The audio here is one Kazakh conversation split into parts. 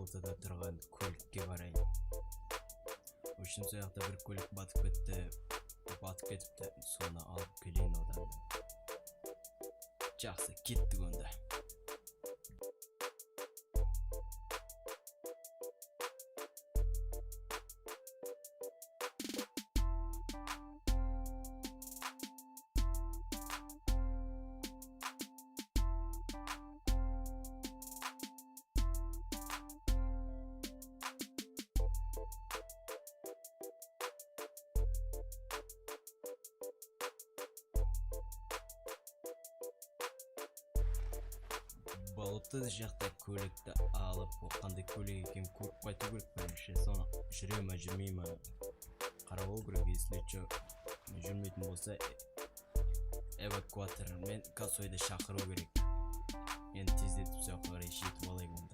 болотада тұрған көлікке барайын. Үшін сояқта бір көлік батып кетіпті, соны алып келейін одан. Жақсы, кеттік онда. Болотты жақта көлікті алып, қандай көлік екен көріп қайту керек бірінші. Соны жүре ме жүрмей ме қарау керек. Если жүрмейтін болса эвакуатор мен косойды шақыру керек. Енді тездетіп сояққа қарай жетіп алайық онда.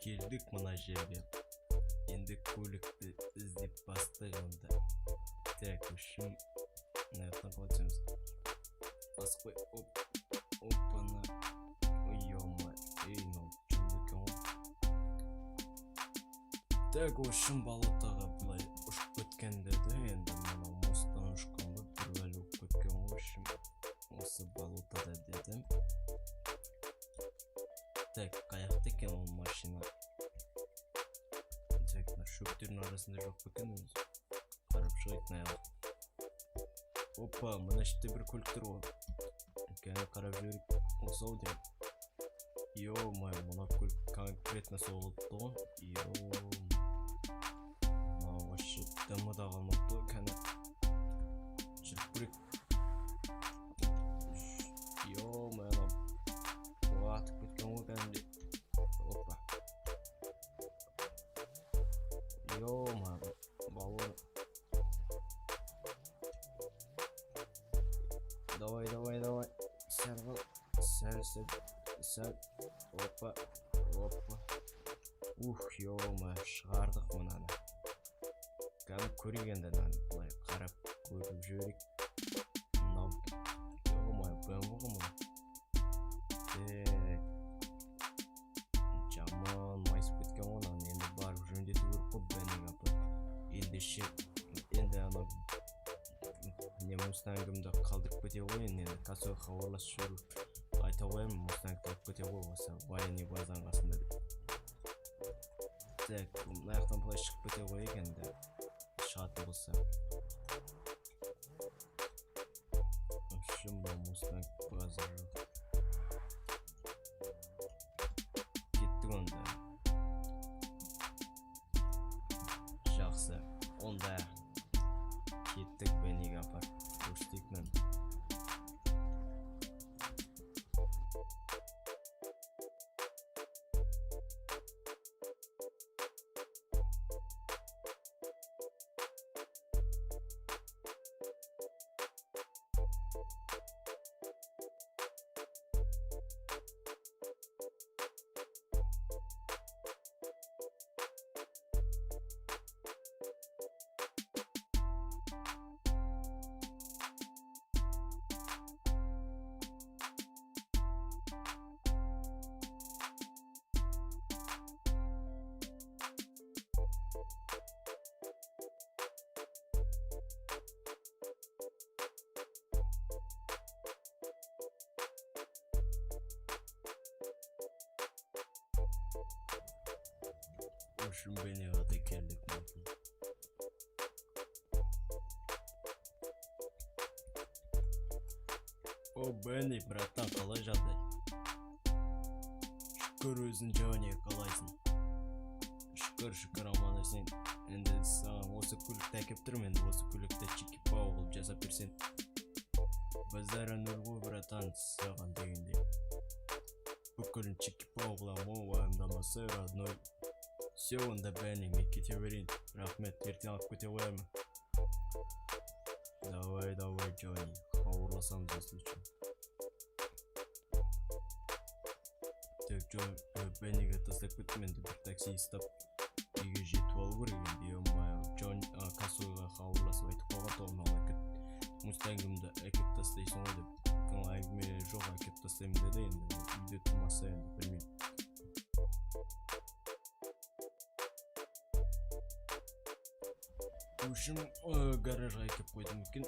Келдік мына жерге. Енді көлікті іздеп бастық онда. Так, үшім наяқтан қалатсамыз. Басқой, опана. Ойома, ну, чымды Так, үшім болотаға бұлай ұшып өткенде де, енді мына мосттан ұшқан бұл бір әлі өп өткен үшім. Осы болотада дедім. Так, қаяқты екен ол машина. Так, шөптердің арасында жоқ екен өзі. Қарап шығайық наяқ. Опа, мына шетте бір көлік тұр ғой. Кәне қарап жүріп, осы ау дейм. Йо-май, мына көлік конкретно соғылыпты ғой. Мына вообще дымы да қалмапты. Кәне жүріп көрейік. Йо-май, атып кеткен ғой кәнде. Опа. Йо-ма, балон. Давай. Сәл. Опа. Йо-ма, шығардық мұнаны. Кәні көрегенді бұлай қарап көріп жөрек. Йо-ма, бәмі ғой мұны. Жаман майысып кеткен онан енді барып жөндету керек қой бәнең апыр. Енді ана не мустангымды қалдырып кете ғой, енді косой хабарласып жүріп айта қоямын, мустангты алып кете ғой осы военный базаның қасында деп. Так, мына жақтан былай шығып кете қояйық енді шығатын болса. Вообще бұл мустанг база жоқ. Жақсы, онда кеттік бәнеге апар. Көрістейік мен. Ушun beni hadi keldik mümkün. O beni brattan kalay жағдай. Шүкір өзің жауын қалайсың. Шүкір аман есен. Енді саған осы көлікті әкеп тұрмын, енді осы көлікті чики-пау қылып жасап берсең. Базары нөл ғой братан саған дегенде. Бүкілін чики-пау қылам, о уайымдамасы родной. Все, онда бәне, мен кете берейін. Рахмет, ертең алып кете қоямын. Давай, Джонни, хабарласамыз осы үшін. Так, Джон, бәнеге тастап кеттім, енді бір такси ұстап үйге жетіп алу керек енді. Джон кассойға хабарласып айтып қалған тоғын ала кет. Мустангымды әкеп тастайсың ғой деп. Әңгіме жоқ, әкеп тастаймын деді енді. Үйде тұрмаса енді, білмеймін. Ушым гаражға әкеп қойдым екен.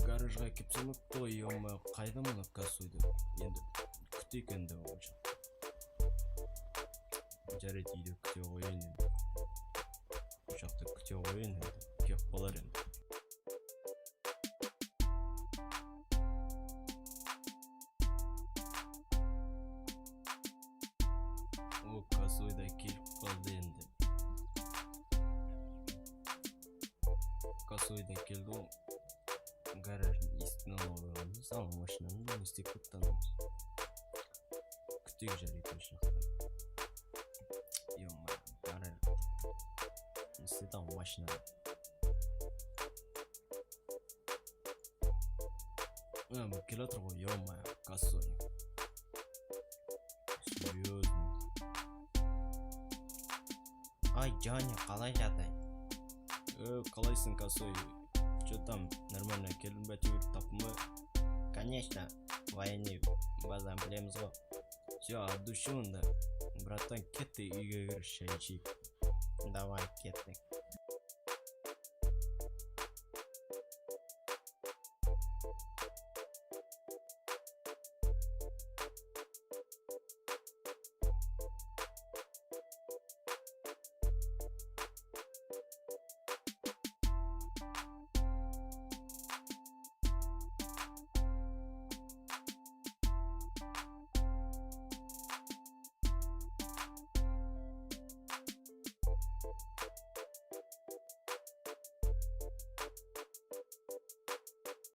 Гаражға әкеп салып той қайда мұны кассойды. Енді күтейік енді ол жақта. Жарайды, үйде күте қойын енді. Бұл жақта күте қойын енді. Кеп болар енді. О, кассойда келіп қалды енді. Кассойдан келді ол. Гаражын естінен алғанымыз. Саған машинаны не істеп көптанымыз. Күтейік жарайды ол жақта. Гараж. Не істеді ау машинаны. Бұл келе отыр ғой, кассойник. Серьезно. Ай, Джонни, қалай жағдай? Қалайсың, кассой? Че там, нормально келдің бә, тегіп тапын ба? Конечно, военный базан білеміз ғой. Все, от души онда. Братан, кетті үйге кір, шай ішейік. Давай, кеттік.